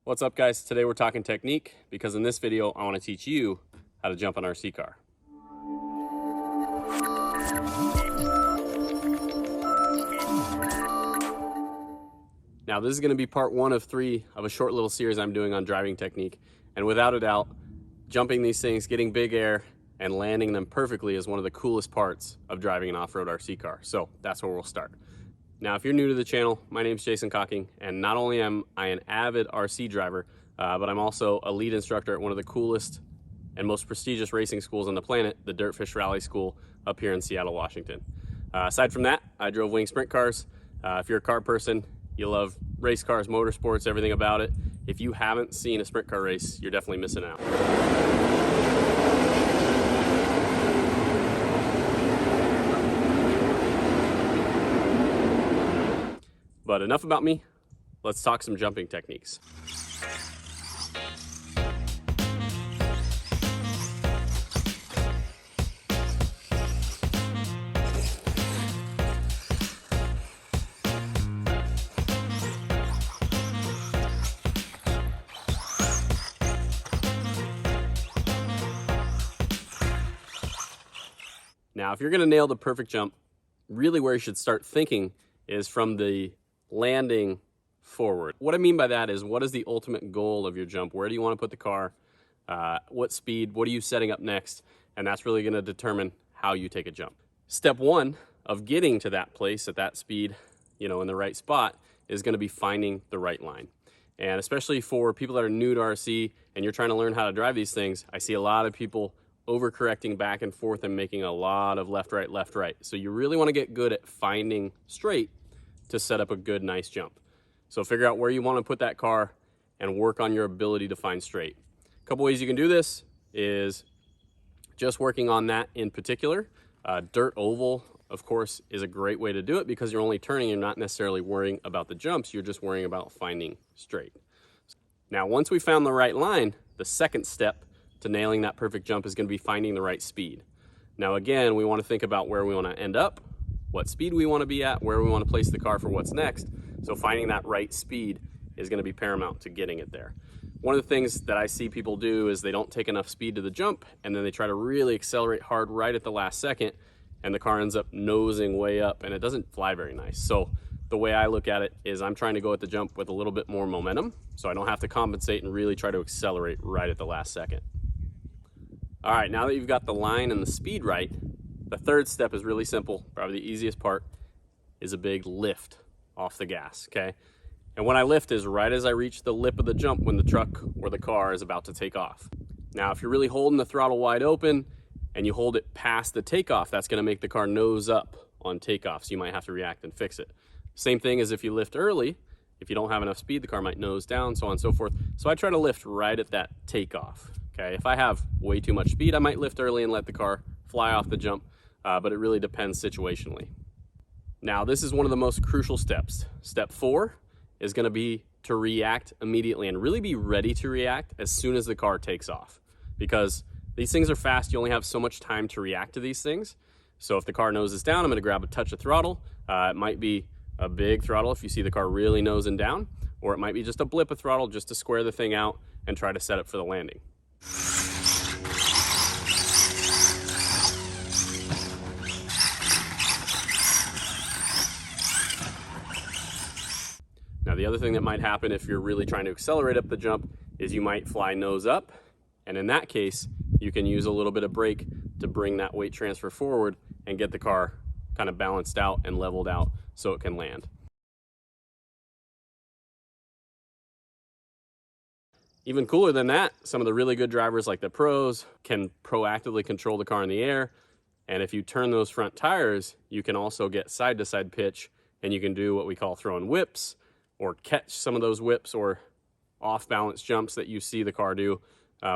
What's up, guys? Today we're talking technique because in this video I want to teach you how to jump an RC car. Now this is going to be part 1 of 3 of a short little series I'm doing on driving technique, and without a doubt, jumping these things, getting big air, and landing them perfectly is one of the coolest parts of driving an off-road RC car. So that's where we'll start. Now, if you're new to the channel, my name's Jason Cocking, and not only am I an avid RC driver, but I'm also a lead instructor at one of the coolest and most prestigious racing schools on the planet, the Dirtfish Rally School up here in Seattle, Washington. Aside from that, I drove wing sprint cars. If you're a car person, you love race cars, motorsports, everything about it. If you haven't seen a sprint car race, you're definitely missing out. But enough about me, let's talk some jumping techniques. Now, if you're gonna nail the perfect jump, really where you should start thinking is from the landing forward. What I mean by that is, what is the ultimate goal of your jump? Where do you want to put the car? What speed? What are you setting up next? And that's really going to determine how you take a jump. Step 1 of getting to that place at that speed, in the right spot, is going to be finding the right line. And especially for people that are new to RC and you're trying to learn how to drive these things, I see a lot of people overcorrecting back and forth and making a lot of left, right, left, right. So you really want to get good at finding straight to set up a good, nice jump. So figure out where you want to put that car and work on your ability to find straight. A couple ways you can do this is just working on that in particular. Dirt oval, of course, is a great way to do it because you're only turning, you're not necessarily worrying about the jumps, you're just worrying about finding straight. Now, once we found the right line, the second step to nailing that perfect jump is going to be finding the right speed. Now, again, we want to think about where we want to end up, what speed we want to be at, where we want to place the car for what's next. So finding that right speed is going to be paramount to getting it there. One of the things that I see people do is they don't take enough speed to the jump, and then they try to really accelerate hard right at the last second, and the car ends up nosing way up, and it doesn't fly very nice. So the way I look at it is I'm trying to go at the jump with a little bit more momentum, so I don't have to compensate and really try to accelerate right at the last second. All right, now that you've got the line and the speed right, the third step is really simple. Probably the easiest part is a big lift off the gas, okay? And when I lift is right as I reach the lip of the jump when the truck or the car is about to take off. Now, if you're really holding the throttle wide open and you hold it past the takeoff, that's gonna make the car nose up on takeoff, so you might have to react and fix it. Same thing as if you lift early. If you don't have enough speed, the car might nose down, so on and so forth. So I try to lift right at that takeoff, okay? If I have way too much speed, I might lift early and let the car fly off the jump. But it really depends situationally. Now, this is one of the most crucial steps. Step 4 is going to be to react immediately and really be ready to react as soon as the car takes off, because these things are fast. You only have so much time to react to these things. So if the car noses down, I'm going to grab a touch of throttle. It might be a big throttle if you see the car really nosing down, or it might be just a blip of throttle just to square the thing out and try to set up for the landing. Now, the other thing that might happen if you're really trying to accelerate up the jump is you might fly nose up, and in that case, you can use a little bit of brake to bring that weight transfer forward and get the car kind of balanced out and leveled out so it can land. Even cooler than that, some of the really good drivers like the pros can proactively control the car in the air, and if you turn those front tires, you can also get side-to-side pitch, and you can do what we call throwing whips, or catch some of those whips or off-balance jumps that you see the car do,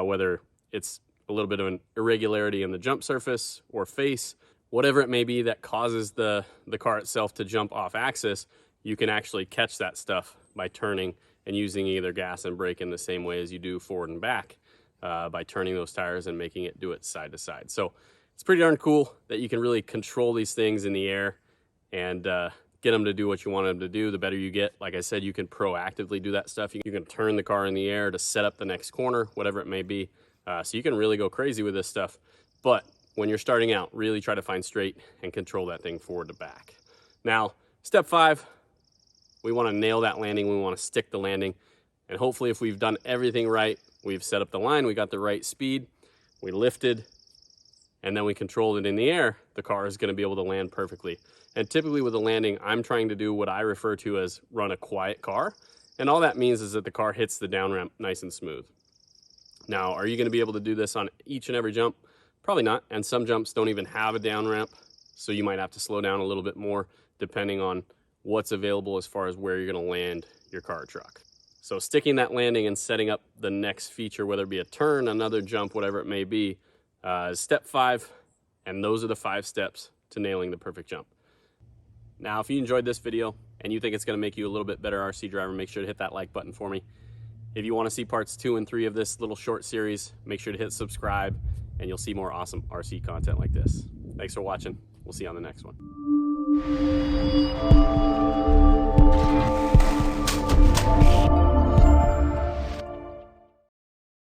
whether it's a little bit of an irregularity in the jump surface or face, whatever it may be that causes the car itself to jump off axis, you can actually catch that stuff by turning and using either gas and brake in the same way as you do forward and back, by turning those tires and making it do it side to side. So it's pretty darn cool that you can really control these things in the air and get them to do what you want them to do, the better you get. Like I said, you can proactively do that stuff. You can turn the car in the air to set up the next corner, whatever it may be. So you can really go crazy with this stuff. But when you're starting out, really try to find straight and control that thing forward to back. Now, step 5, we want to nail that landing. We want to stick the landing. And hopefully if we've done everything right, we've set up the line, we got the right speed, we lifted, and then we controlled it in the air, the car is going to be able to land perfectly. And typically with a landing, I'm trying to do what I refer to as run a quiet car. And all that means is that the car hits the down ramp nice and smooth. Now, are you going to be able to do this on each and every jump? Probably not. And some jumps don't even have a down ramp. So you might have to slow down a little bit more depending on what's available as far as where you're going to land your car or truck. So sticking that landing and setting up the next feature, whether it be a turn, another jump, whatever it may be, is step 5. And those are the 5 steps to nailing the perfect jump. Now, if you enjoyed this video and you think it's going to make you a little bit better RC driver, make sure to hit that like button for me. If you want to see parts 2 and 3 of this little short series, make sure to hit subscribe and you'll see more awesome RC content like this. Thanks for watching. We'll see you on the next one.